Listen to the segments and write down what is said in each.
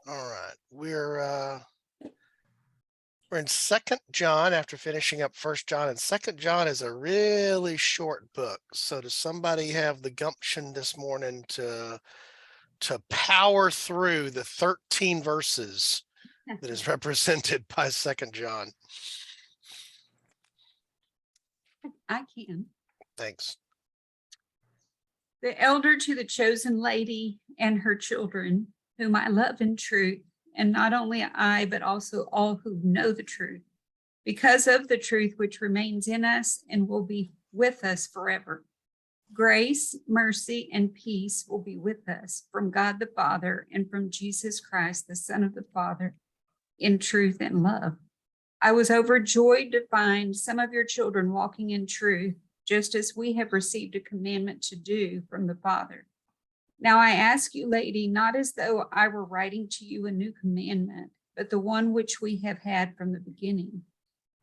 All right. We're in Second John after finishing up First John, and Second John is a really short book. So does somebody have the gumption this morning to power through the 13 verses that is represented by Second John? I can. Thanks. The elder to the chosen lady and her children, whom I love in truth, and not only I, but also all who know the truth, because of the truth which remains in us and will be with us forever. Grace, mercy, and peace will be with us from God the Father and from Jesus Christ, the Son of the Father, in truth and love. I was overjoyed to find some of your children walking in truth, just as we have received a commandment to do from the Father. Now I ask you, lady, not as though I were writing to you a new commandment, but the one which we have had from the beginning,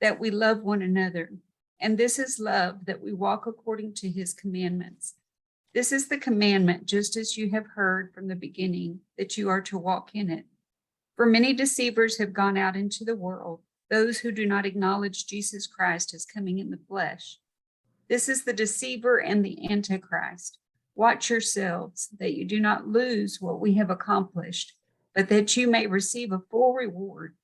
that we love one another. And this is love, that we walk according to his commandments. This is the commandment, just as you have heard from the beginning, that you are to walk in it. For many deceivers have gone out into the world, those who do not acknowledge Jesus Christ as coming in the flesh. This is the deceiver and the antichrist. Watch yourselves, that you do not lose what we have accomplished, but that you may receive a full reward.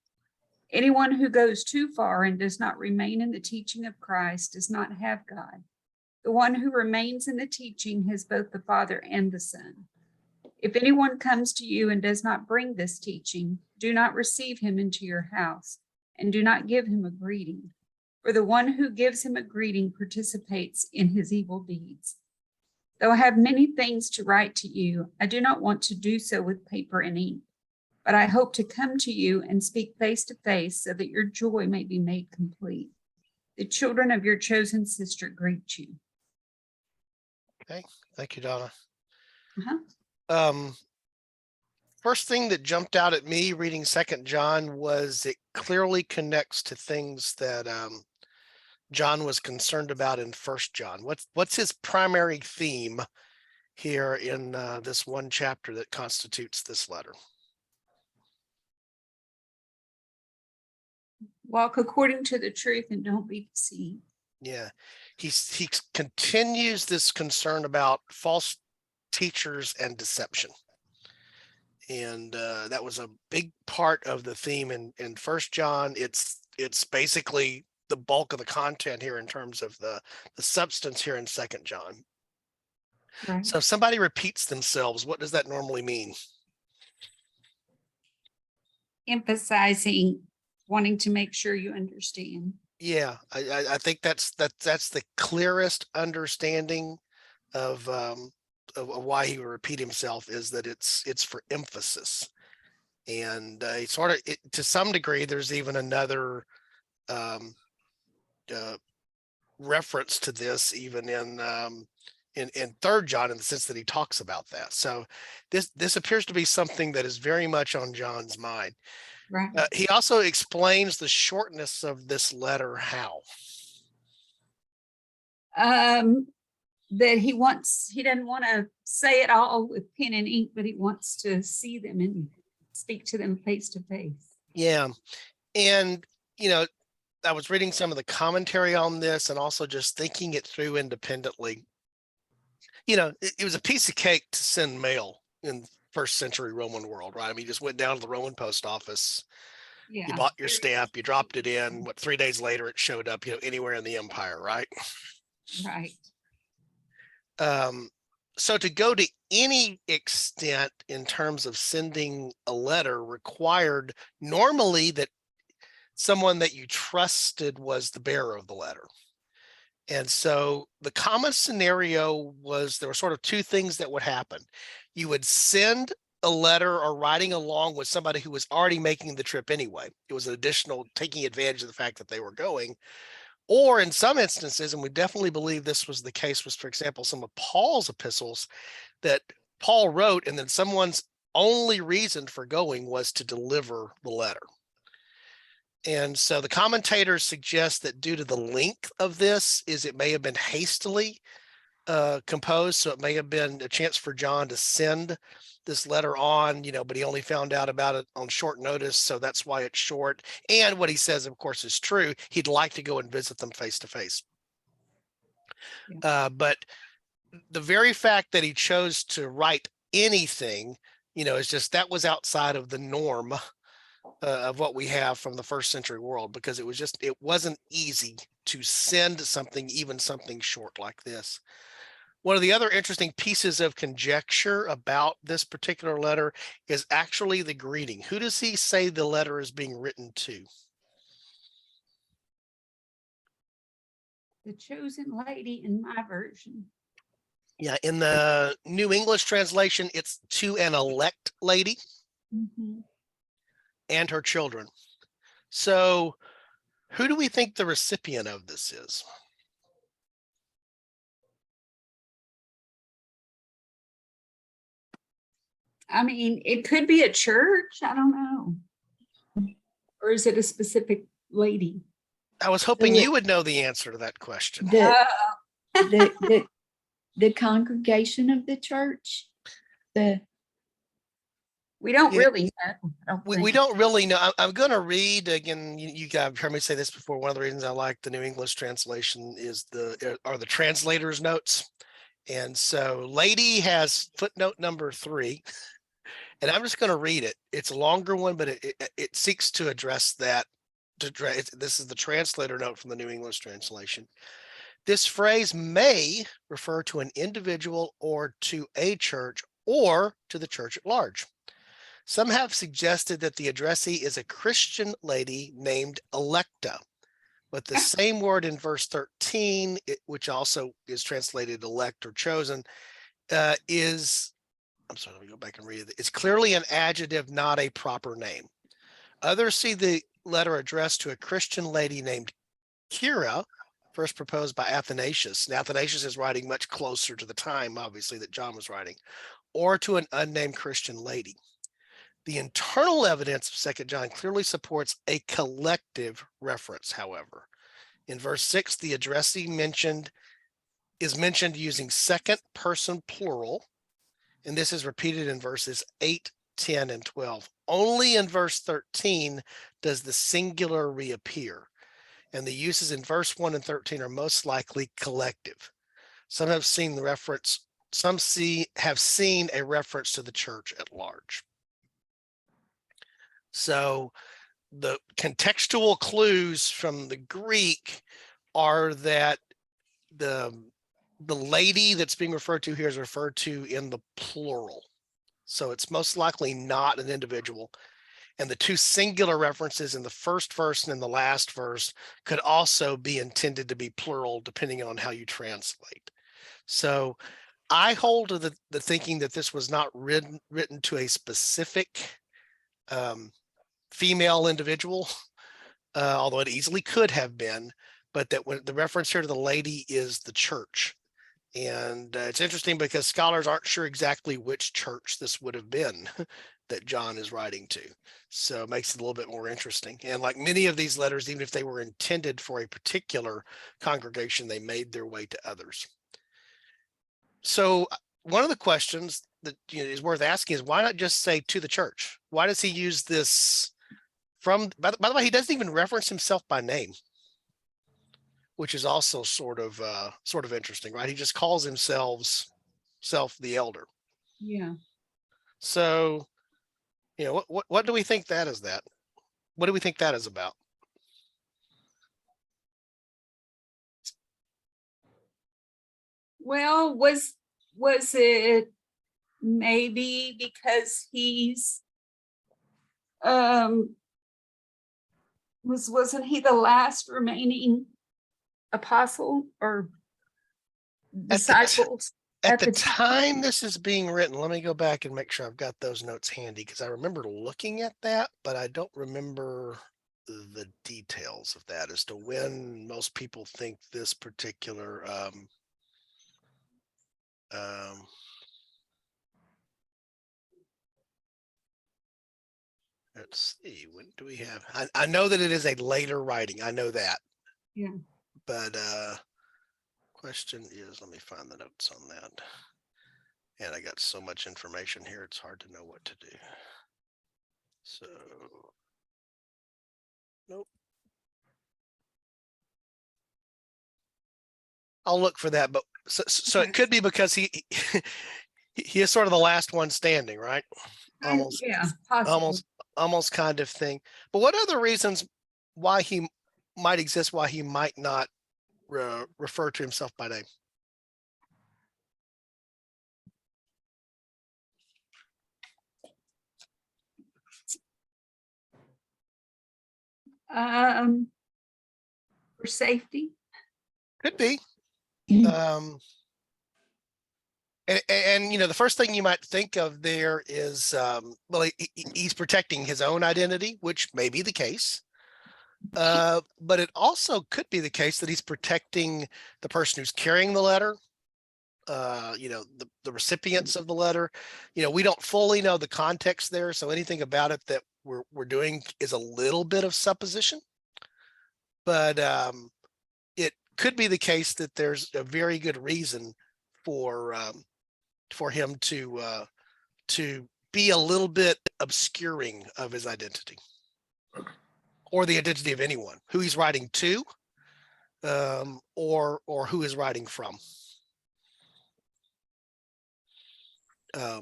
Anyone who goes too far and does not remain in the teaching of Christ does not have God. The one who remains in the teaching has both the Father and the Son. If anyone comes to you and does not bring this teaching, do not receive him into your house, and do not give him a greeting. For the one who gives him a greeting participates in his evil deeds. Though I have many things to write to you, I do not want to do so with paper and ink, but I hope to come to you and speak face to face so that your joy may be made complete. The children of your chosen sister greet you. Okay. Thank you, Donna. Uh-huh. First thing that jumped out at me reading Second John was it clearly connects to things that John was concerned about in First John. What's his primary theme here in this one chapter that constitutes this letter? Walk according to the truth and don't be deceived. Yeah, he continues this concern about false teachers and deception. And that was a big part of the theme in First John. It's basically the bulk of the content here in terms of the substance here in Second John. Right. So if somebody repeats themselves, what does that normally mean? Emphasizing wanting to make sure you understand. Yeah, I think that's the clearest understanding of why he would repeat himself, is that it's for emphasis. And to some degree, there's even another reference to this even in Third John, in the sense that he talks about that. So this appears to be something that is very much on John's mind. Right. He also explains the shortness of this letter. How? That he doesn't want to say it all with pen and ink, but he wants to see them and speak to them face to face. Yeah. And, I was reading some of the commentary on this and also just thinking it through independently. It was a piece of cake to send mail in first century Roman world, right? I mean, you just went down to the Roman post office, you bought your stamp, you dropped it in, 3 days later it showed up, anywhere in the empire, right? Right. So to go to any extent in terms of sending a letter required normally that someone that you trusted was the bearer of the letter. And so the common scenario was there were sort of two things that would happen. You would send a letter or writing along with somebody who was already making the trip anyway. It was an additional taking advantage of the fact that they were going. Or in some instances, and we definitely believe this was the case, was, for example, some of Paul's epistles that Paul wrote, and then someone's only reason for going was to deliver the letter. And so the commentators suggest that due to the length of this, it may have been hastily composed. So it may have been a chance for John to send this letter on, but he only found out about it on short notice. So that's why it's short. And what he says, of course, is true. He'd like to go and visit them face to face. But the very fact that he chose to write anything, is just, that was outside of the norm of what we have from the first century world, because it wasn't easy to send something, even something short like this. One of the other interesting pieces of conjecture about this particular letter is actually the greeting. Who does he say the letter is being written to? The chosen lady in my version. Yeah, in the New English translation, it's to an elect lady and her children. So who do we think the recipient of this is? I mean, it could be a church. I don't know. Or is it a specific lady? I was hoping you would know the answer to that question. The congregation of the church. We don't really know. We don't really know. I'm going to read again. You guys heard me say this before. One of the reasons I like the New English translation is the translator's notes. And so lady has footnote number 3, and I'm just going to read it. It's a longer one, but it seeks to address that. This is the translator note from the New English translation. This phrase may refer to an individual or to a church or to the church at large. Some have suggested that the addressee is a Christian lady named Electa, but the same word in verse 13, which also is translated elect or chosen, is, I'm sorry, let me go back and read it. It's clearly an adjective, not a proper name. Others see the letter addressed to a Christian lady named Kira, first proposed by Athanasius. Now, Athanasius is writing much closer to the time, obviously, that John was writing, or to an unnamed Christian lady. The internal evidence of 2 John clearly supports a collective reference, however. In verse 6, the addressee is mentioned using second person plural, and this is repeated in verses 8, 10, and 12. Only in verse 13 does the singular reappear, and the uses in verse 1 and 13 are most likely collective. Some have seen the reference, have seen a reference to the church at large. So the contextual clues from the Greek are that the lady that's being referred to here is referred to in the plural. So it's most likely not an individual. And the 2 singular references in the first verse and in the last verse could also be intended to be plural, depending on how you translate. So I hold to the thinking that this was not written to a specific female individual, although it easily could have been, but that when the reference here to the lady is the church. And it's interesting because scholars aren't sure exactly which church this would have been that John is writing to. So it makes it a little bit more interesting. And like many of these letters, even if they were intended for a particular congregation, they made their way to others. So one of the questions that is worth asking is, why not just say to the church? Why does he use this from, by the way, he doesn't even reference himself by name, which is also sort of interesting, right? He just calls himself the elder. Yeah. So, what do we think that is that? What do we think that is about? Well, was it maybe because he's wasn't he the last remaining apostle or disciples at the time this is being written? Let me go back and make sure I've got those notes handy, because I remember looking at that, but I don't remember the details of that as to when most people think this particular let's see, when do we have, I know that it is a later writing, I know that. Yeah. But question is, let me find the notes on that. And I got so much information here, it's hard to know what to do. So, nope. I'll look for that, but so Okay. it could be because he he is sort of the last one standing, right? Almost, Yeah, possibly. almost kind of thing. But what other reasons why he might exist, why he might not refer to himself by name? Um, for safety. Could be. Mm. And you know, the first thing you might think of there is, well, he's protecting his own identity, which may be the case. But it also could be the case that he's protecting the person who's carrying the letter, you know, the recipients of the letter. You know, we don't fully know the context there, so anything about it that we're doing is a little bit of supposition. But it could be the case that there's a very good reason for him to be a little bit obscuring of his identity or the identity of anyone who he's writing to, or who is writing from.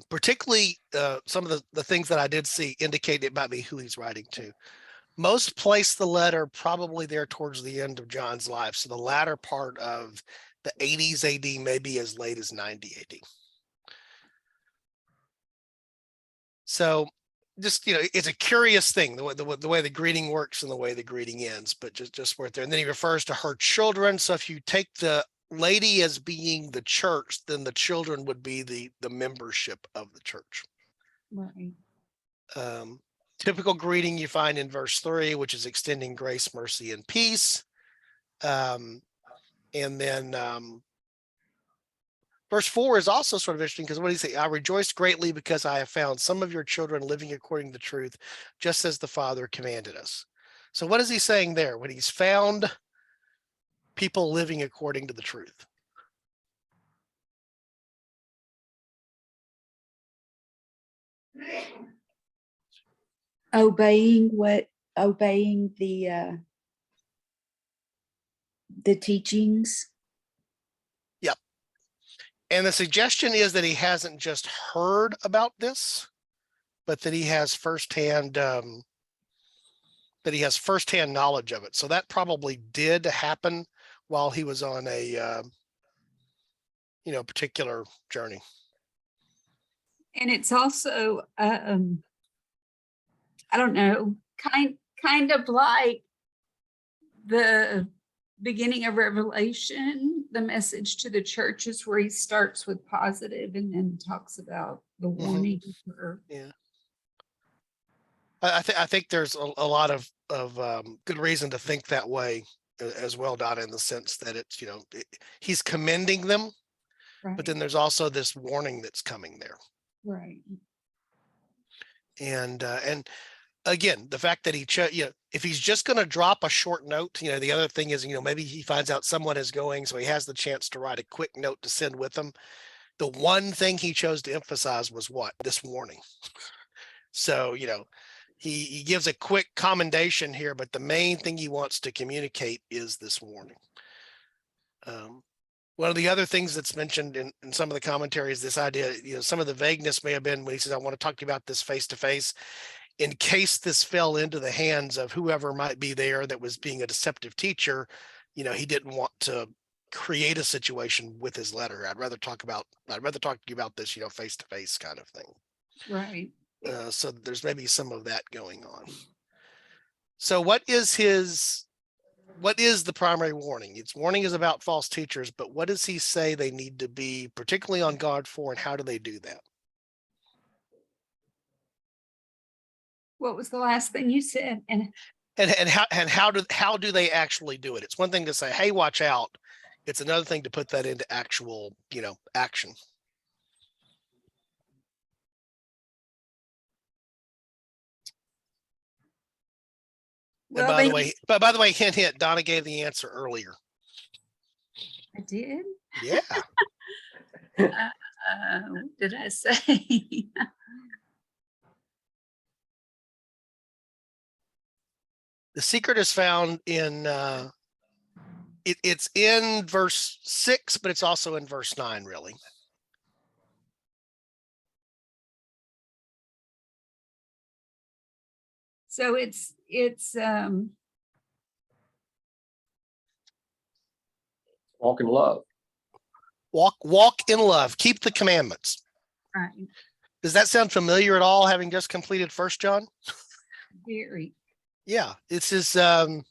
Particularly some of the things that I did see indicate it might be who he's writing to. Most place the letter probably there towards the end of John's life. So the latter part of the 80s AD, maybe as late as 90 AD. So just, you know, it's a curious thing, the way the greeting works and the way the greeting ends, but just worth there. And then he refers to her children. So if you take the lady as being the church, then the children would be the membership of the church. Right. Typical greeting you find in verse 3, which is extending grace, mercy, and peace. And then verse 4 is also sort of interesting because what do you say? I rejoice greatly because I have found some of your children living according to the truth, just as the Father commanded us. So what is he saying there when he's found people living according to the truth? Obeying the teachings. Yep. And the suggestion is that he hasn't just heard about this, but that he has firsthand knowledge of it. So that probably did happen while he was on a you know, particular journey. And it's also, I don't know, kind of like the beginning of Revelation, the message to the churches where he starts with positive and then talks about the warning. Yeah. I think there's a lot of good reason to think that way as well, Donna, in the sense that it's, you know, he's commending them, Right. but then there's also this warning that's coming there. Right. And again, the fact that he chose, you know, if he's just going to drop a short note, you know, the other thing is, you know, maybe he finds out someone is going, so he has the chance to write a quick note to send with them. The one thing he chose to emphasize was what? This warning. So, you know, he gives a quick commendation here, but the main thing he wants to communicate is this warning. One of the other things that's mentioned in some of the commentaries, this idea, you know, some of the vagueness may have been when he says, I want to talk to you about this face to face, in case this fell into the hands of whoever might be there that was being a deceptive teacher. You know, he didn't want to create a situation with his letter. I'd rather talk to you about this, you know, face to face kind of thing. Right. So there's maybe some of that going on. So what is the primary warning? Its warning is about false teachers, but what does he say they need to be particularly on guard for, and how do they do that? What was the last thing you said? And how do they actually do it? It's one thing to say, hey, watch out. It's another thing to put that into actual, you know, action. And well, by the way, hint, Donna gave the answer earlier. I did. Yeah. What did I say? The secret is found in it's in verse 6, but it's also in verse 9, really. So it's Walk in love. Walk in love, keep the commandments. right, Does that sound familiar at all, having just completed First John? very. Yeah, this is the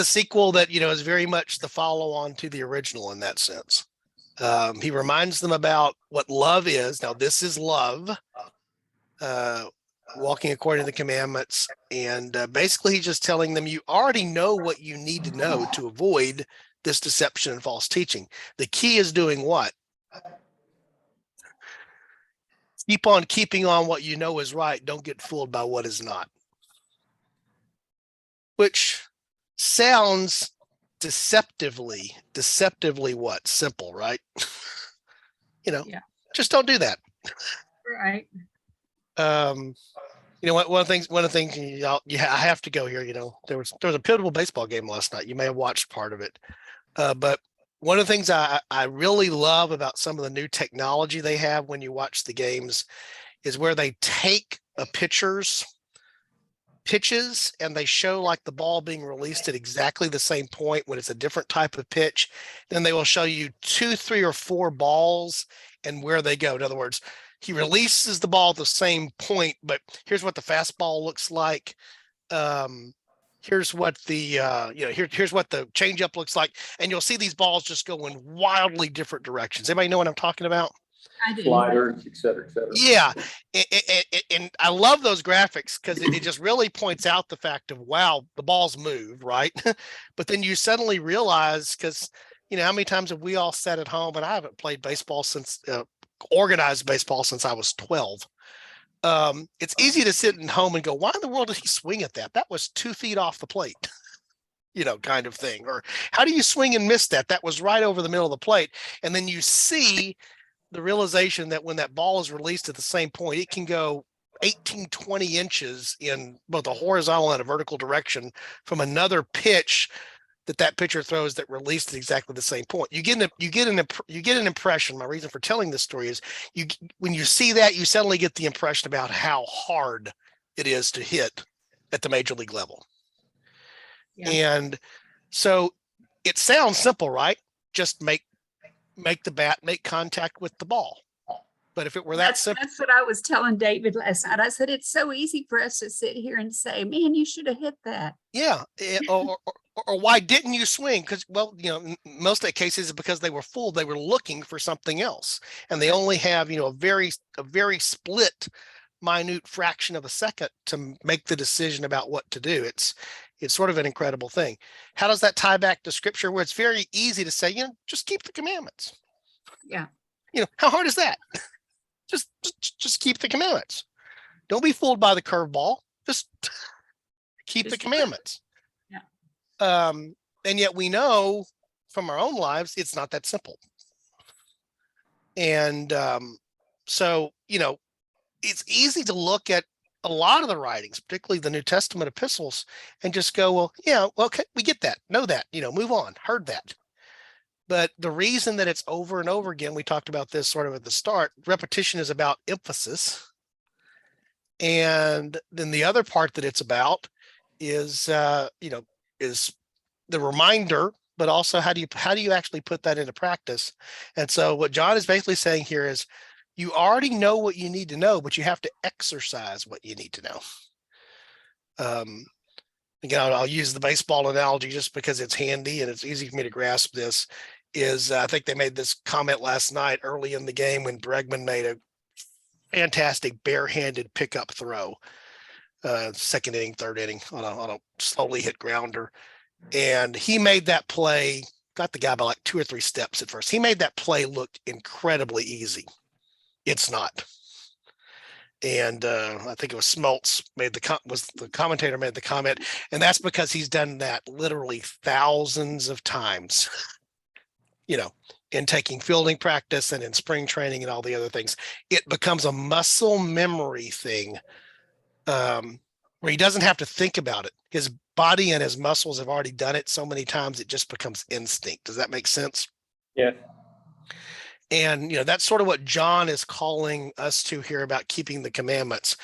sequel that, is very much the follow-on to the original in that sense. He reminds them about what love is. Now, this is love, walking according to the commandments. And basically, he's just telling them, you already know what you need to know to avoid this deception and false teaching. The key is doing what? Keep on keeping on what you know is right. Don't get fooled by what is not. Which sounds deceptively what? Simple, right? Yeah. Just don't do that. Right. One of the things I have to go here. There was a pivotal baseball game last night. You may have watched part of it, but one of the things I really love about some of the new technology they have when you watch the games is where they take a pitches and they show like the ball being released at exactly the same point when it's a different type of pitch. Then they will show you 2, 3, or 4 balls and where they go. In other words, he releases the ball at the same point, but here's what the fastball looks like. Here's what the here's what the changeup looks like, and you'll see these balls just go in wildly different directions. Anybody know what I'm talking about? I do. Sliders, et cetera, et cetera. Yeah, and I love those graphics because it just really points out the fact of, wow, the ball's moved, right? But then you suddenly realize, because how many times have we all sat at home, and I haven't played baseball since organized baseball since I was 12. It's easy to sit at home and go, why in the world did he swing at that? That was 2 feet off the plate, kind of thing. Or how do you swing and miss that? That was right over the middle of the plate. And then you see the realization that when that ball is released at the same point, it can go 18, 20 inches in both a horizontal and a vertical direction from another pitch that pitcher throws that released at exactly the same point. You get an impression. My reason for telling this story is when you see that, you suddenly get the impression about how hard it is to hit at the major league level. Yeah. And so it sounds simple, right? Just make the bat make contact with the ball. But if it were that simple, that's what I was telling David last night. I said, it's so easy for us to sit here and say, man, you should have hit that. yeah. Or why didn't you swing? Because, well, most of the cases is because they were fooled. They were looking for something else, and they only have, a very split, minute fraction of a second to make the decision about what to do. It's sort of an incredible thing. How does that tie back to Scripture, where it's very easy to say, just keep the commandments? Yeah. How hard is that? Just keep the commandments. Don't be fooled by the curveball. Just keep the commandments. Yeah. And yet we know from our own lives, it's not that simple. And so, it's easy to look at a lot of the writings, particularly the New Testament epistles, and just go, well, yeah, okay, we get that, know that, move on, heard that. But the reason that it's over and over again, we talked about this sort of at the start, repetition is about emphasis. And then the other part that it's about is, is the reminder, but also how do you actually put that into practice? And so what John is basically saying here is, you already know what you need to know, but you have to exercise what you need to know. Again, I'll use the baseball analogy just because it's handy and it's easy for me to grasp. This is, I think they made this comment last night early in the game when Bregman made a fantastic barehanded pickup throw, second inning, third inning on a slowly hit grounder. And he made that play, got the guy by like 2 or 3 steps at first. He made that play look incredibly easy. It's not. And I think it was Smoltz was the commentator made the comment, and that's because he's done that literally thousands of times, in taking fielding practice and in spring training and all the other things. It becomes a muscle memory thing, where he doesn't have to think about it. His body and his muscles have already done it so many times, it just becomes instinct. Does that make sense? Yeah. And, that's sort of what John is calling us to here about keeping the commandments,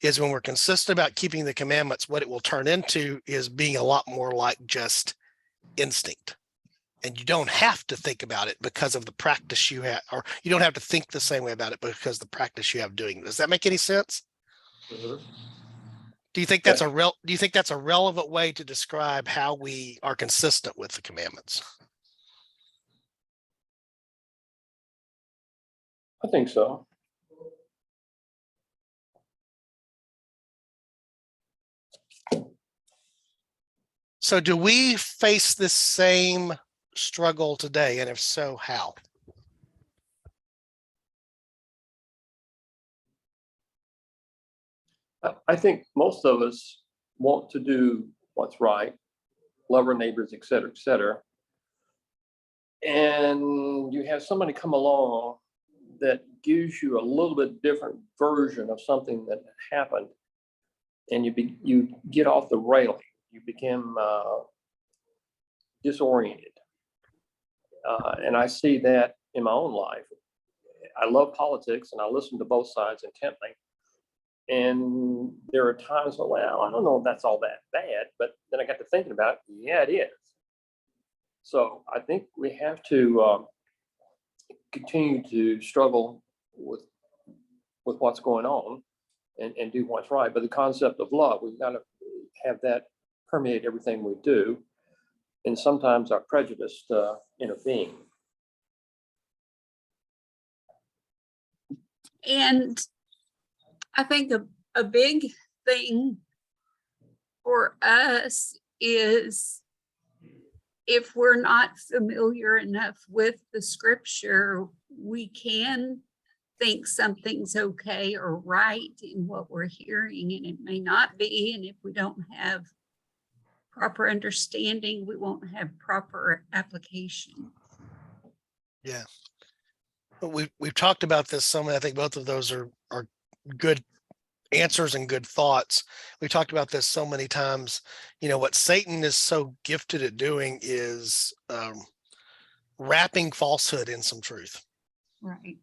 is when we're consistent about keeping the commandments, what it will turn into is being a lot more like just instinct. And you don't have to think about it because of the practice you have, or you don't have to think the same way about it because of the practice you have doing it. Does that make any sense? Mhm. Do you think that's a relevant way to describe how we are consistent with the commandments? I think so. So do we face this same struggle today? And if so, how? I think most of us want to do what's right, love our neighbors, et cetera, et cetera. And you have somebody come along that gives you a little bit different version of something that happened, and you get off the railing. You become disoriented, and I see that in my own life. I love politics, and I listen to both sides intently. And there are times when, well, I don't know if that's all that bad, but then I got to thinking about it. Yeah, it is. So I think we have to continue to struggle with what's going on and do what's right. But the concept of love, we've got to have that permeate everything we do. And sometimes our prejudice intervene. And I think a big thing for us is, if we're not familiar enough with the scripture, we can think something's okay or right in what we're hearing, and it may not be. And if we don't have proper understanding, we won't have proper application. Yeah. But we've talked about this some. I think both of those are good answers and good thoughts. We talked about this so many times. What Satan is so gifted at doing is wrapping falsehood in some truth, Right.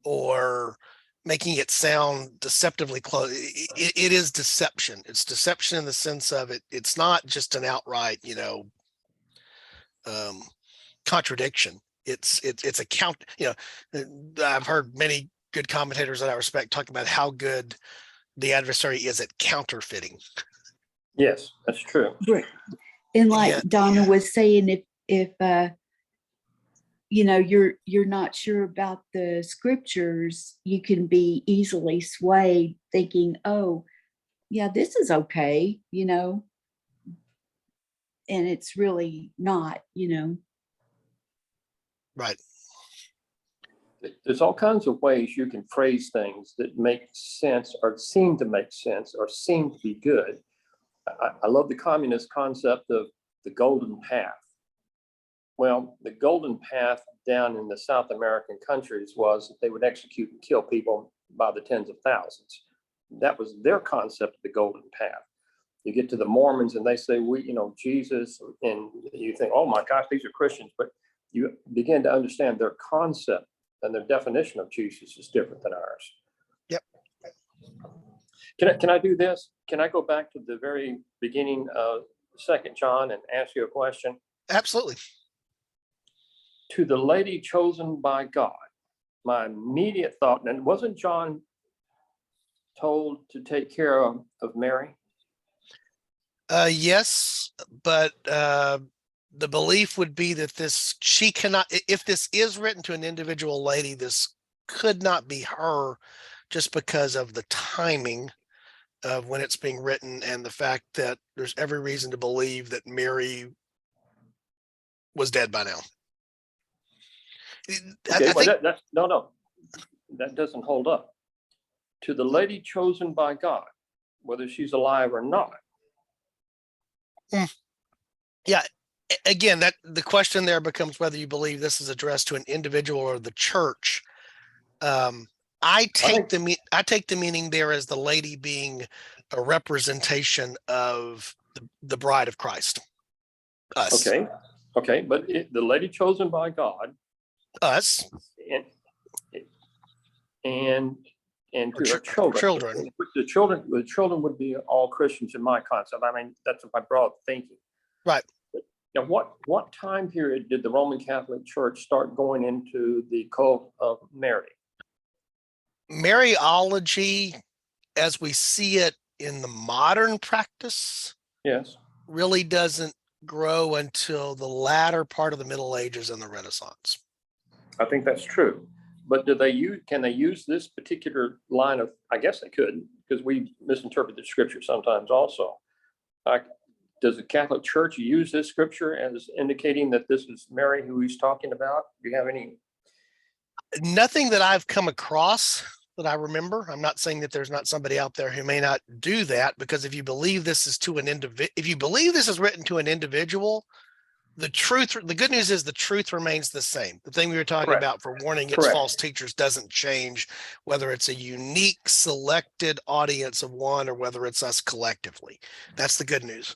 or making it sound deceptively close. It is deception. It's deception in the sense of it's not just an outright, contradiction. It's a count. I've heard many good commentators that I respect talk about how good the adversary is at counterfeiting. Yes, that's true. Right. And like Yeah, Donna yeah. was saying, if you're not sure about the scriptures, you can be easily swayed thinking, oh, yeah, this is okay, and it's really not. Right. There's all kinds of ways you can phrase things that make sense or seem to make sense or seem to be good. I love the communist concept of the golden path. Well, the golden path down in the South American countries was that they would execute and kill people by the tens of thousands. That was their concept of the golden path. You get to the Mormons and they say, Jesus, and you think, oh my gosh, these are Christians, but you begin to understand their concept and their definition of Jesus is different than ours. Yep. Can I do this? Can I go back to the very beginning of 2 John and ask you a question? Absolutely. To the lady chosen by God, my immediate thought, and wasn't John told to take care of Mary? Yes, but the belief would be that she cannot, if this is written to an individual lady, this could not be her, just because of the timing of when it's being written and the fact that there's every reason to believe that Mary was dead by now. Okay, I think no, that doesn't hold up. To the lady chosen by God, whether she's alive or not. Yeah, again, that the question there becomes whether you believe this is addressed to an individual or the church. I take the meaning there as the lady being a representation of the bride of Christ. Us. Okay, but the lady chosen by God, Us. and to her Children. The children would be all Christians in my concept. I mean, that's my broad thinking. Right. Now, what time period did the Roman Catholic Church start going into the cult of Mary? Mariology, as we see it in the modern practice, Yes. really doesn't grow until the latter part of the Middle Ages and the Renaissance. I think that's true. But can they use this particular line of, I guess they could, because we misinterpret the scripture sometimes also. Does the Catholic Church use this scripture as indicating that this is Mary who he's talking about? Do you have any? Nothing that I've come across that I remember. I'm not saying that there's not somebody out there who may not do that, because if you believe this is to an if you believe this is written to an individual, the good news is the truth remains the same. The thing we were talking Correct. about for warning against Correct. false teachers doesn't change, whether it's a unique selected audience of one or whether it's us collectively. That's the good news.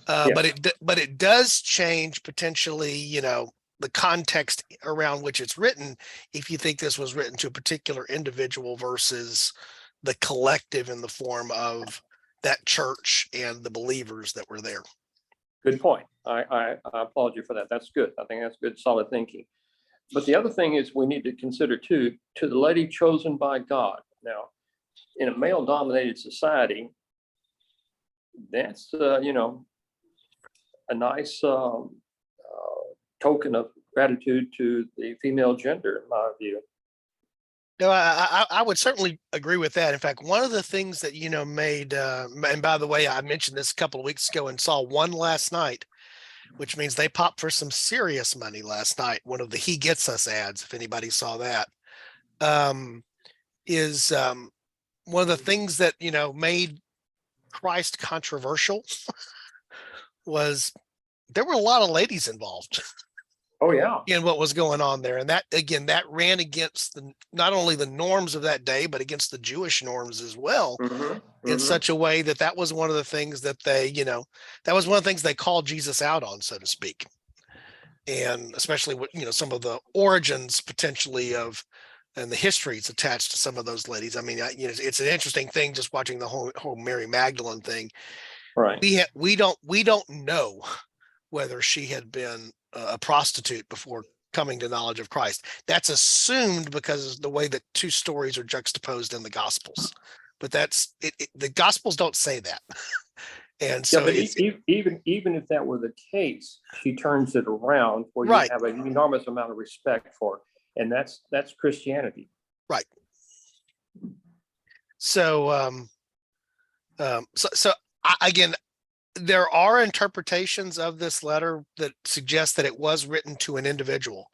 Yes. But it does change potentially, the context around which it's written, if you think this was written to a particular individual versus the collective in the form of that church and the believers that were there. Good point. I applaud you for that. That's good. I think that's good, solid thinking. But the other thing is we need to consider too, to the lady chosen by God. Now, in a male-dominated society, that's a nice token of gratitude to the female gender, in my view. No, I would certainly agree with that. In fact, one of the things that, made, and by the way, I mentioned this a couple of weeks ago and saw one last night, which means they popped for some serious money last night. One of the He Gets Us ads, if anybody saw that, is one of the things that, made Christ controversial was there were a lot of ladies involved. Oh, yeah. In what was going on there. And that, again, that ran against not only the norms of that day, but against the Jewish norms as well, in such a way that was one of the things that they, that was one of the things they called Jesus out on, so to speak. And especially with, some of the origins potentially of, and the histories attached to some of those ladies. I mean, it's an interesting thing just watching the whole Mary Magdalene thing. Right. We don't know whether she had been a prostitute before coming to knowledge of Christ. That's assumed because of the way that two stories are juxtaposed in the Gospels. But that's it. The Gospels don't say that. And so, but even if that were the case, she turns it around where right. You have an enormous amount of respect for, and that's Christianity. Right. So, again, there are interpretations of this letter that suggest that it was written to an individual.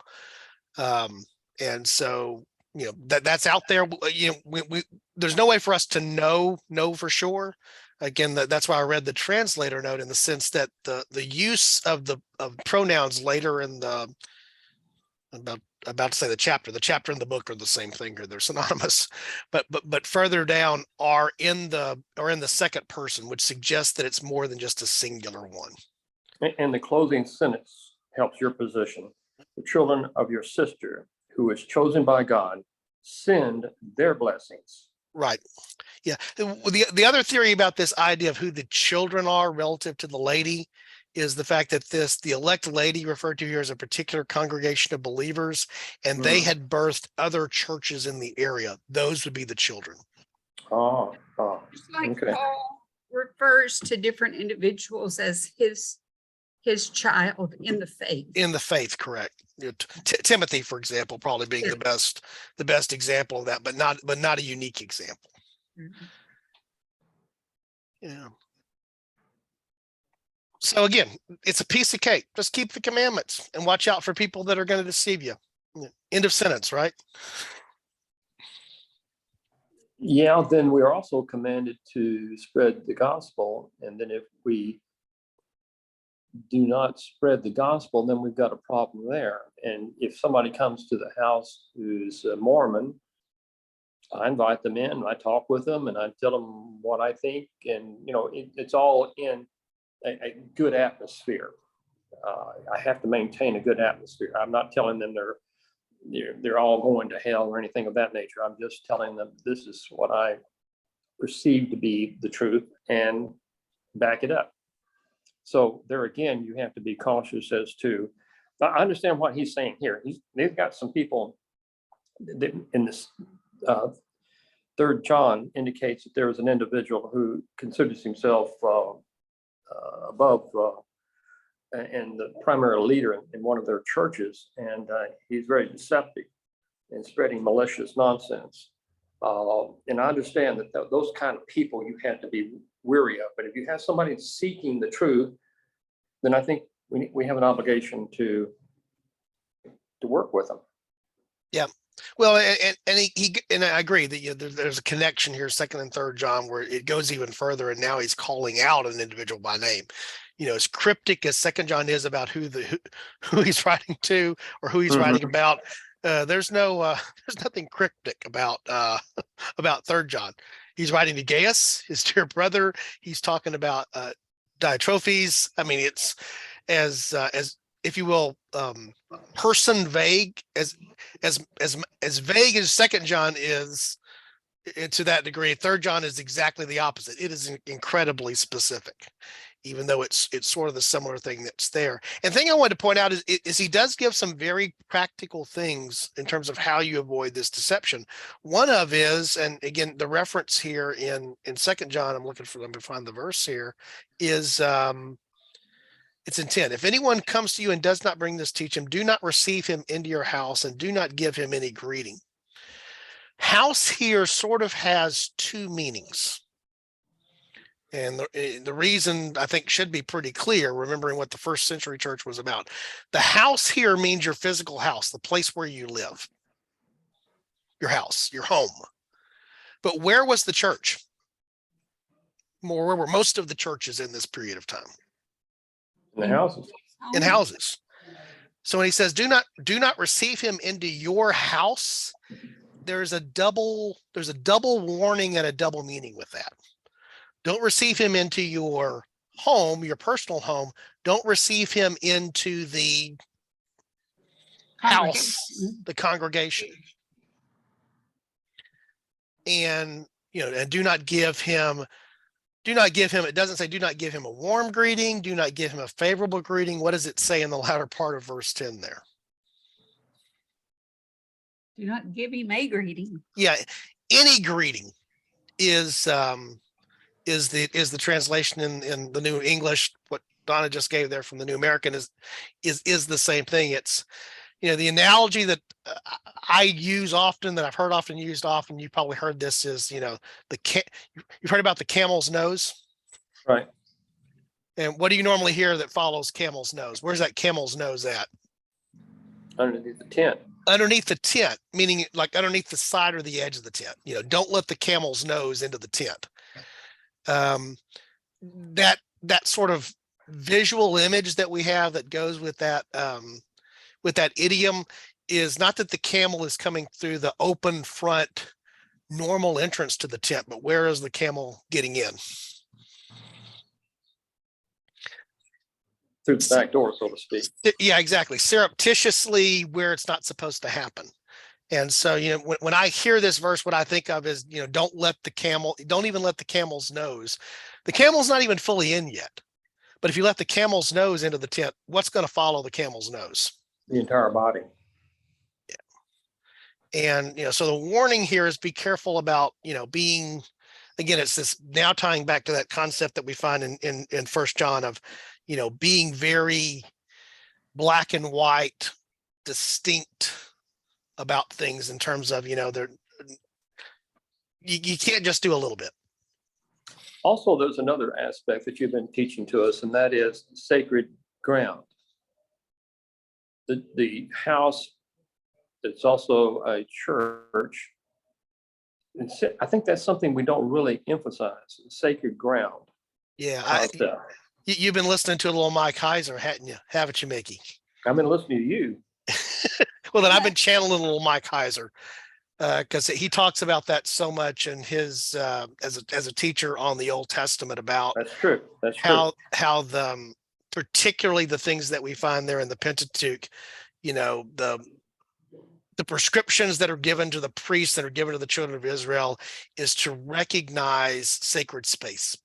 And so, that's out there. There's no way for us to know for sure. Again, that's why I read the translator note, in the sense that the use of pronouns later in the, about to say the chapter and the book are the same thing, or they're synonymous, but further down are in the second person, which suggests that it's more than just a singular one. And the closing sentence helps your position. The children of your sister, who is chosen by God, send their blessings. Right. Yeah. The other theory about this idea of who the children are relative to the lady is the fact that the elect lady referred to here as a particular congregation of believers, and they had birthed other churches in the area. Those would be the children. Just like okay. Paul refers to different individuals as his child in the faith. In the faith, correct. Timothy, for example, probably being the best example of that, but not a unique example. Yeah. So again, it's a piece of cake. Just keep the commandments and watch out for people that are going to deceive you. End of sentence, right? Yeah, then we're also commanded to spread the gospel. And then if we do not spread the gospel, then we've got a problem there. And if somebody comes to the house who's a Mormon, I invite them in, I talk with them, and I tell them what I think. And, it's all in a good atmosphere. I have to maintain a good atmosphere. I'm not telling them they're all going to hell or anything of that nature. I'm just telling them this is what I perceive to be the truth and back it up. So there again, you have to be cautious as to, I understand what he's saying here. They've got some people in this 3rd John indicates that there is an individual who considers himself above and the primary leader in one of their churches, and he's very deceptive and spreading malicious nonsense. And I understand that those kind of people you have to be weary of. But if you have somebody seeking the truth, then I think we have an obligation to work with them. Yeah. Well, and I agree that there's a connection here, 2nd and 3rd John, where it goes even further, and now he's calling out an individual by name. As cryptic as 2nd John is about who he's writing to or who he's writing about, there's nothing cryptic about 3rd John. He's writing to Gaius, his dear brother. He's talking about Diotrephes. I mean, it's as if you will, person vague as vague as 2nd John is. To that degree, 3rd John is exactly the opposite. It is incredibly specific, even though it's sort of the similar thing that's there. And the thing I wanted to point out is he does give some very practical things in terms of how you avoid this deception. One of is, and again, the reference here in 2nd John, I'm looking for them to find the verse here, is it's intent. If anyone comes to you and does not bring this, teach him, do not receive him into your house and do not give him any greeting. House here sort of has 2 meanings. And the reason I think should be pretty clear, remembering what the 1st century church was about. The house here means your physical house, the place where you live, your house, your home. But where was the church? Where were most of the churches in this period of time? In the houses. In houses. So when he says, do not receive him into your house, there's a double warning and a double meaning with that. Don't receive him into your home, your personal home. Don't receive him into the house, the congregation. And, and do not give him, it doesn't say do not give him a warm greeting, do not give him a favorable greeting. What does it say in the latter part of verse 10 there? Do not give him a greeting. Yeah, any greeting is the translation in the New English. What Donna just gave there from the New American is the same thing. It's the analogy that I use often, that I've heard often used often. You probably heard this is you've heard about the camel's nose, right? And what do you normally hear that follows camel's nose? Where's that camel's nose at? Underneath the tent. Underneath the tent, meaning like underneath the side or the edge of the tent. Don't let the camel's nose into the tent. That sort of visual image that we have that goes with that idiom is not that the camel is coming through the open front normal entrance to the tent, but where is the camel getting in? Through the back door, so to speak. Yeah, exactly. Surreptitiously where it's not supposed to happen. And so, when I hear this verse, what I think of is, don't even let the camel's nose. The camel's not even fully in yet. But if you let the camel's nose into the tent, what's going to follow the camel's nose? The entire body. Yeah. And, so the warning here is be careful about, being, again, it's this now tying back to that concept that we find in 1 John of, being very black and white, distinct about things in terms of, you can't just do a little bit. Also, there's another aspect that you've been teaching to us, and that is sacred ground. The house, it's also a church. And I think that's something we don't really emphasize, sacred ground. Yeah. You've been listening to a little Mike Heiser, hadn't you? Haven't you, Mickey? I've been listening to you. Well, then I've been channeling a little Mike Heiser because he talks about that so much in his as a teacher on the Old Testament about That's true. That's true. how the particularly the things that we find there in the Pentateuch, you know, the prescriptions that are given to the priests that are given to the children of Israel is to recognize sacred space.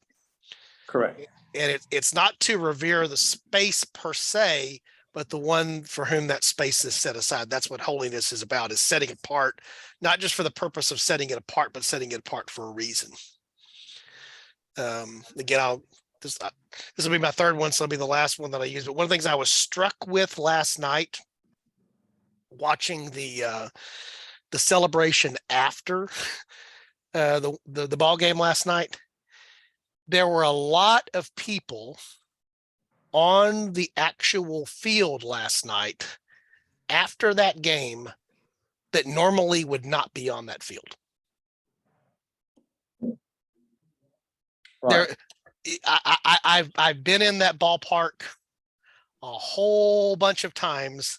Correct. And it's not to revere the space per se, but the one for whom that space is set aside. That's what holiness is about, is setting apart, not just for the purpose of setting it apart, but setting it apart for a reason. Again, this will be my third one, so it'll be the last one that I use. But one of the things I was struck with last night, watching the celebration after the ball game last night, there were a lot of people on the actual field last night after that game that normally would not be on that field. Right. I've been in that ballpark a whole bunch of times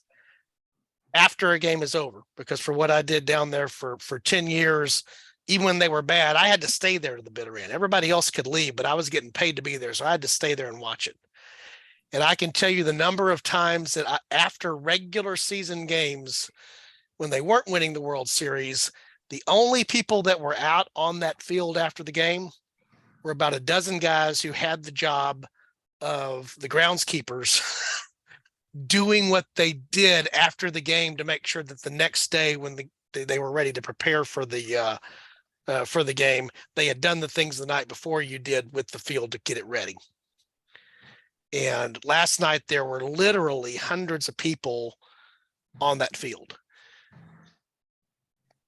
after a game is over, because for what I did down there for 10 years, even when they were bad, I had to stay there to the bitter end. Everybody else could leave, but I was getting paid to be there. So I had to stay there and watch it. And I can tell you the number of times that after regular season games, when they weren't winning the World Series, the only people that were out on that field after the game were about a dozen guys who had the job of the groundskeepers doing what they did after the game to make sure that the next day when they were ready to prepare for the game, they had done the things the night before you did with the field to get it ready. And last night there were literally hundreds of people on that field.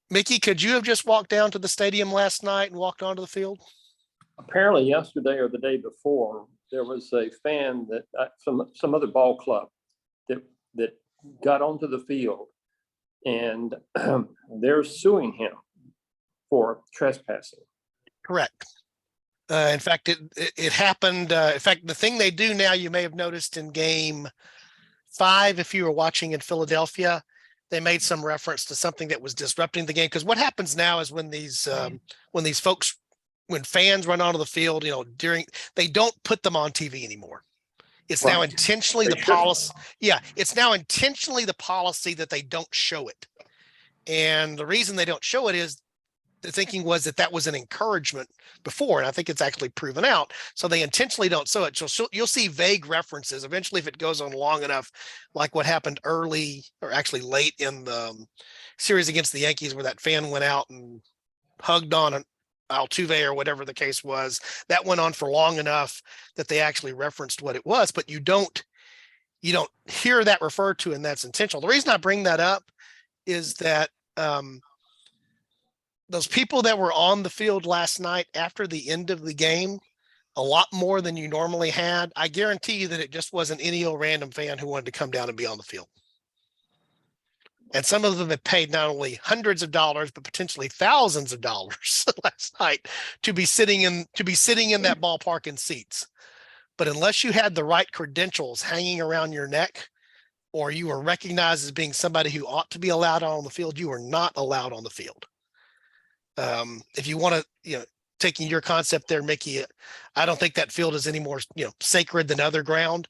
Mickey, could you have just walked down to the stadium last night and walked onto the field? Apparently yesterday or the day before, there was a fan that some other ball club that got onto the field, and they're suing him for trespassing. Correct. In fact, it happened. In fact, the thing they do now, you may have noticed in Game 5, if you were watching in Philadelphia, they made some reference to something that was disrupting the game. Because what happens now is when these fans run onto the field, they don't put them on TV anymore. It's now intentionally the policy. Yeah, it's now intentionally the policy that they don't show it. And the reason they don't show it is the thinking was that was an encouragement before, and I think it's actually proven out. So they intentionally don't show it. So you'll see vague references. Eventually, if it goes on long enough, like what happened early or actually late in the series against the Yankees, where that fan went out and hugged on an Altuve or whatever the case was, that went on for long enough that they actually referenced what it was, but you don't hear that referred to, and that's intentional. The reason I bring that up is that those people that were on the field last night after the end of the game, a lot more than you normally had. I guarantee you that it just wasn't any old random fan who wanted to come down and be on the field. And some of them had paid not only hundreds of dollars, but potentially thousands of dollars last night to be sitting in that ballpark in seats. But unless you had the right credentials hanging around your neck, or you were recognized as being somebody who ought to be allowed on the field, you were not allowed on the field. If you want to, taking your concept there, Mickey, I don't think that field is any more, sacred than other ground,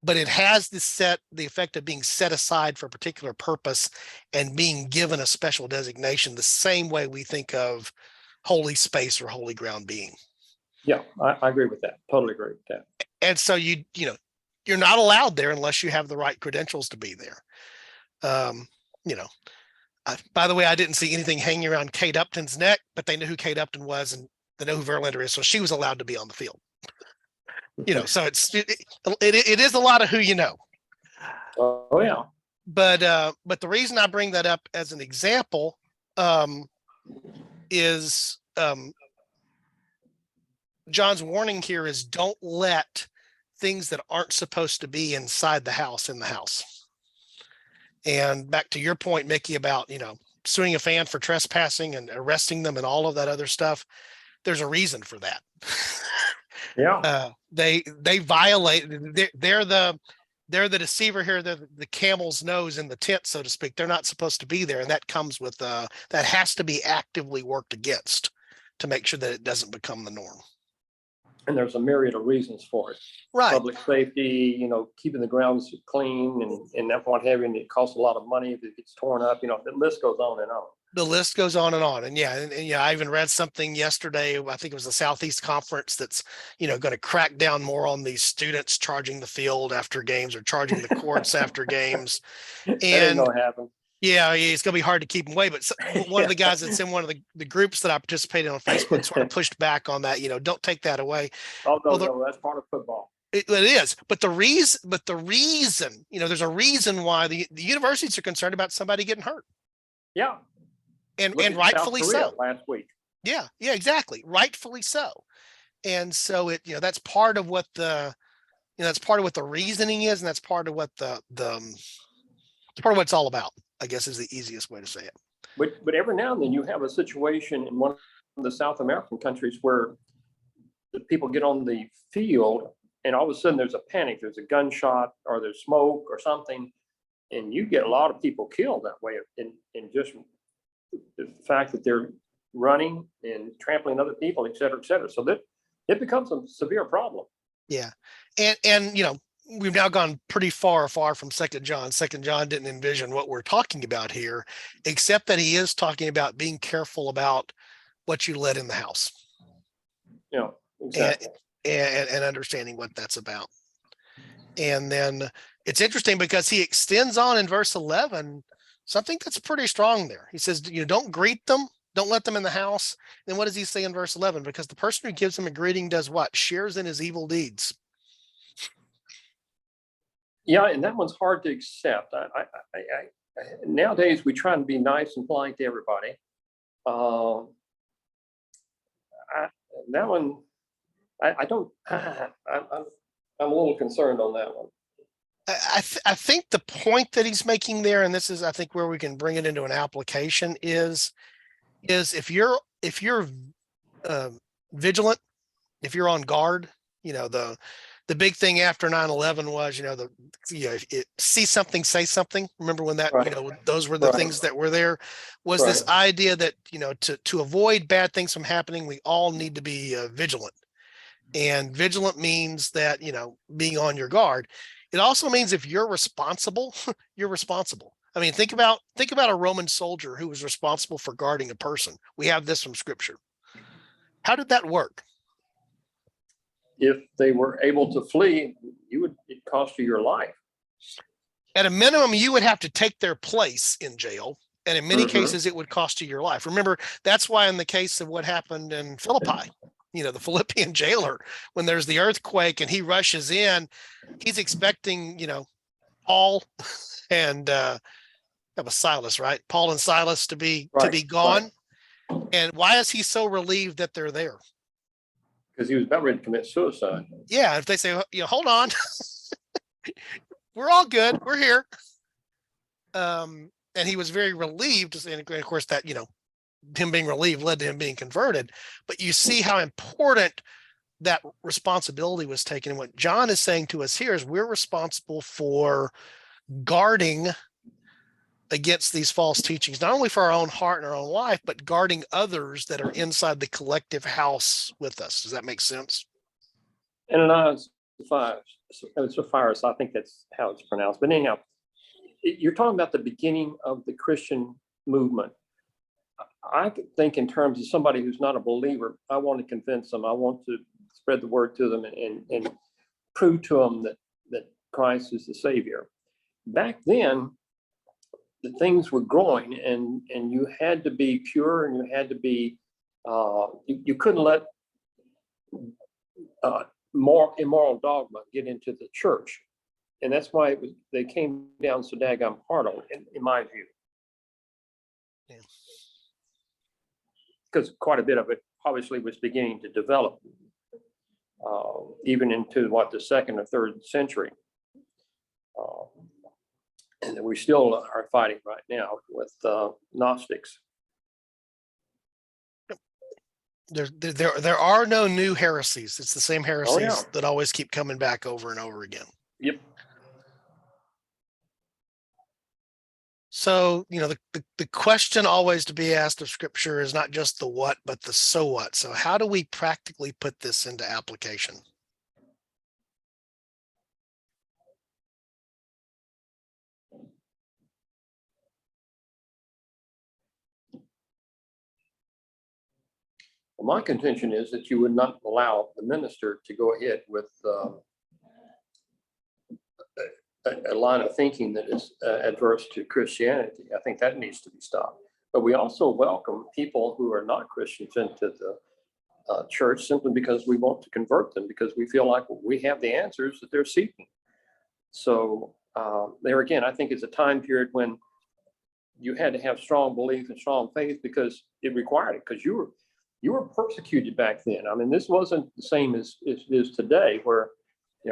but it has the effect of being set aside for a particular purpose and being given a special designation, the same way we think of holy space or holy ground being. Yeah, I agree with that. Totally agree with that. And so you're not allowed there unless you have the right credentials to be there. By the way, I didn't see anything hanging around Kate Upton's neck, but they knew who Kate Upton was and they know who Verlander is, so she was allowed to be on the field. So it is a lot of who you know. Oh yeah. But the reason I bring that up as an example is John's warning here is don't let things that aren't supposed to be inside the house in the house. And back to your point, Mickey, about, suing a fan for trespassing and arresting them and all of that other stuff, there's a reason for that. Yeah. They violate. They're the deceiver here. They're the camel's nose in the tent, so to speak. They're not supposed to be there, and that comes with that has to be actively worked against to make sure that it doesn't become the norm. And there's a myriad of reasons for it. Right. Public safety, keeping the grounds clean and that what have you, and it costs a lot of money if it gets torn up, the list goes on and on. The list goes on and on. And yeah, I even read something yesterday. I think it was the Southeast Conference that's, going to crack down more on these students charging the field after games or charging the courts after games. That ain't gonna happen. Yeah, it's going to be hard to keep them away. But one of the guys that's in one of the groups that I participated on Facebook sort of pushed back on that. Don't take that away. Oh, no, that's part of football. It is, but the reason, there's a reason why the universities are concerned about somebody getting hurt. Yeah. And Look at rightfully South Korea so. last week. Yeah, exactly. Rightfully so. And so that's part of what the reasoning is, and that's part of what part of what it's all about, I guess, is the easiest way to say it. But every now and then you have a situation in one of the South American countries where the people get on the field and all of a sudden there's a panic, there's a gunshot or there's smoke or something, and you get a lot of people killed that way in just the fact that they're running and trampling other people, et cetera, et cetera. So that it becomes a severe problem. Yeah. And we've now gone pretty far from Second John. Second John didn't envision what we're talking about here, except that he is talking about being careful about what you let in the house. Yeah, exactly. And understanding what that's about. And then it's interesting because he extends on in verse 11, something that's pretty strong there. He says, don't greet them. Don't let them in the house. Then what does he say in verse 11? Because the person who gives him a greeting does what? Shares in his evil deeds. Yeah, and that one's hard to accept. Nowadays we try to be nice and polite to everybody. That one, I don't. I'm a little concerned on that one. I think the point that he's making there, and this is, I think, where we can bring it into an application is if you're vigilant, if you're on guard, the big thing after 9/11 was, see something, say something. Remember when that, Right. those were the Right. things that were there, was this idea that, to avoid bad things from happening, we all need to be vigilant. And vigilant means that, being on your guard. It also means if you're responsible, you're responsible. I mean, think about a Roman soldier who was responsible for guarding a person. We have this from scripture. How did that work? If they were able to flee, it cost you your life. At a minimum, you would have to take their place in jail. And in many cases, it would cost you your life. Remember, that's why in the case of what happened in Philippi, the Philippian jailer, when there's the earthquake and he rushes in, he's expecting, Paul and that was Silas, right? Paul and Silas to be gone. Right. And why is he so relieved that they're there? Because he was about ready to commit suicide. Yeah, if they say, hold on, we're all good, we're here. And he was very relieved, and of course that, him being relieved led to him being converted. But you see how important that responsibility was taken. And what John is saying to us here is we're responsible for guarding against these false teachings, not only for our own heart and our own life, but guarding others that are inside the collective house with us. Does that make sense? Ananias Sapphirus, I think that's how it's pronounced. But anyhow, you're talking about the beginning of the Christian movement. I think in terms of somebody who's not a believer, I want to convince them. I want to spread the word to them and prove to them that Christ is the Savior. Back then, the things were growing, and you had to be pure, and you had to be you couldn't let more immoral dogma get into the church, and that's why they came down so daggone hard on it, in my view. Yeah. Because quite a bit of it obviously was beginning to develop, even into the second or third century. And we still are fighting right now with Gnostics. There are no new heresies. It's the same Oh, heresies yeah. that always keep coming back over and over again. Yep. So, the question always to be asked of scripture is not just the what, but the so what. So how do we practically put this into application? Well, my contention is that you would not allow the minister to go ahead with a line of thinking that is adverse to Christianity. I think that needs to be stopped. But we also welcome people who are not Christians into the church simply because we want to convert them, because we feel like we have the answers that they're seeking. So there again, I think it's a time period when you had to have strong belief and strong faith because it required it, because you were persecuted back then. I mean, this wasn't the same as it is today, where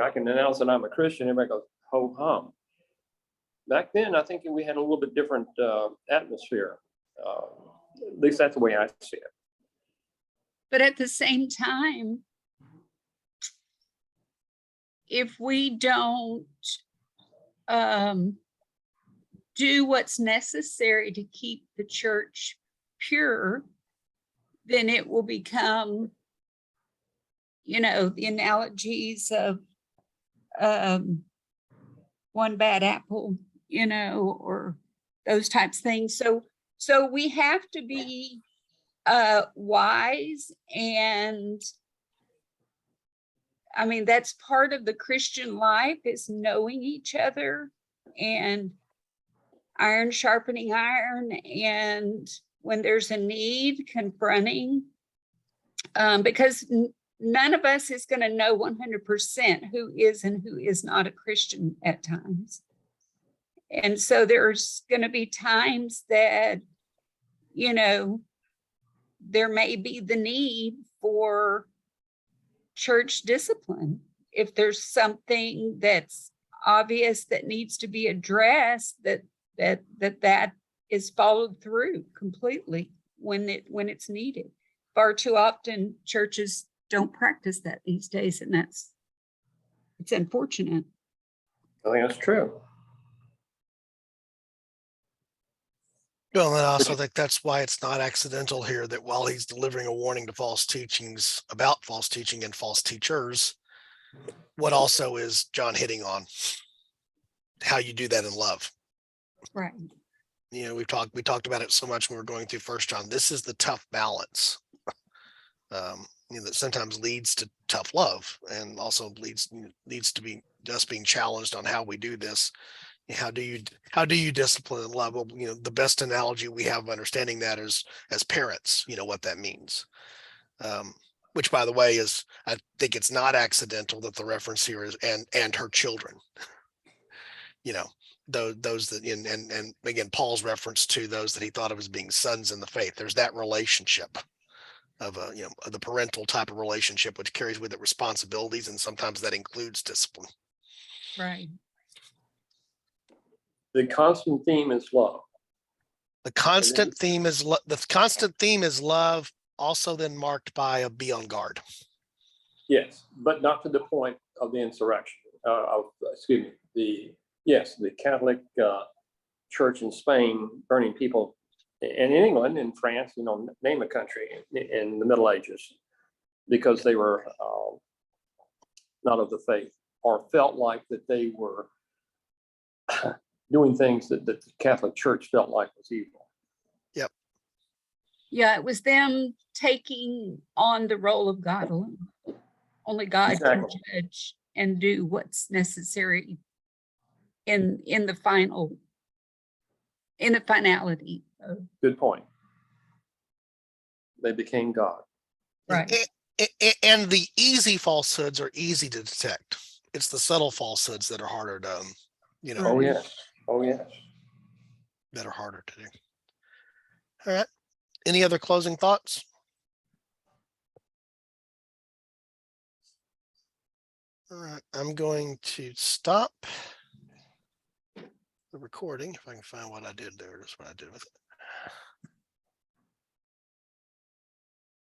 I can announce that I'm a Christian, everybody goes, ho hum. Back then, I think we had a little bit different atmosphere. At least that's the way I see it. But at the same time, if we don't do what's necessary to keep the church pure, then it will become, the analogies of one bad apple, or those types of things. So we have to be wise, and I mean, that's part of the Christian life, is knowing each other and iron sharpening iron, and when there's a need, confronting, because none of us is going to know 100% who is and who is not a Christian at times. And so there's going to be times that, there may be the need for church discipline. If there's something that's obvious that needs to be addressed, that is followed through completely when it's needed. Far too often churches don't practice that these days, and it's unfortunate. I think that's true. Well, and I also think that's why it's not accidental here that while he's delivering a warning to false teachings about false teaching and false teachers, what also is John hitting on? How you do that in love. Right. We talked about it so much when we were going through 1 John. This is the tough balance that sometimes leads to tough love, and also leads to be just being challenged on how we do this. How do you discipline in love? Well, the best analogy we have of understanding that is as parents, what that means. Which, by the way, is, I think it's not accidental that the reference here is and her children. Those that and again, Paul's reference to those that he thought of as being sons in the faith. There's that relationship of the parental type of relationship, which carries with it responsibilities, and sometimes that includes discipline. Right. The constant theme is love. The constant theme is love, also then marked by a be on guard. Yes, but not to the point of the insurrection. The Catholic Church in Spain burning people, and in England, in France, name a country in the Middle Ages, because they were not of the faith, or felt like that they were doing things that the Catholic Church felt like was evil. Yep. Yeah, it was them taking on the role of God alone. Only God Exactly. can judge and do what's necessary in the finality. Good point. They became God. Right. And the easy falsehoods are easy to detect. It's the subtle falsehoods that are harder to, Oh yes. Oh yes. that are harder to do. All right. Any other closing thoughts? All right. I'm going to stop the recording if I can find what I did there. That's what I did with it.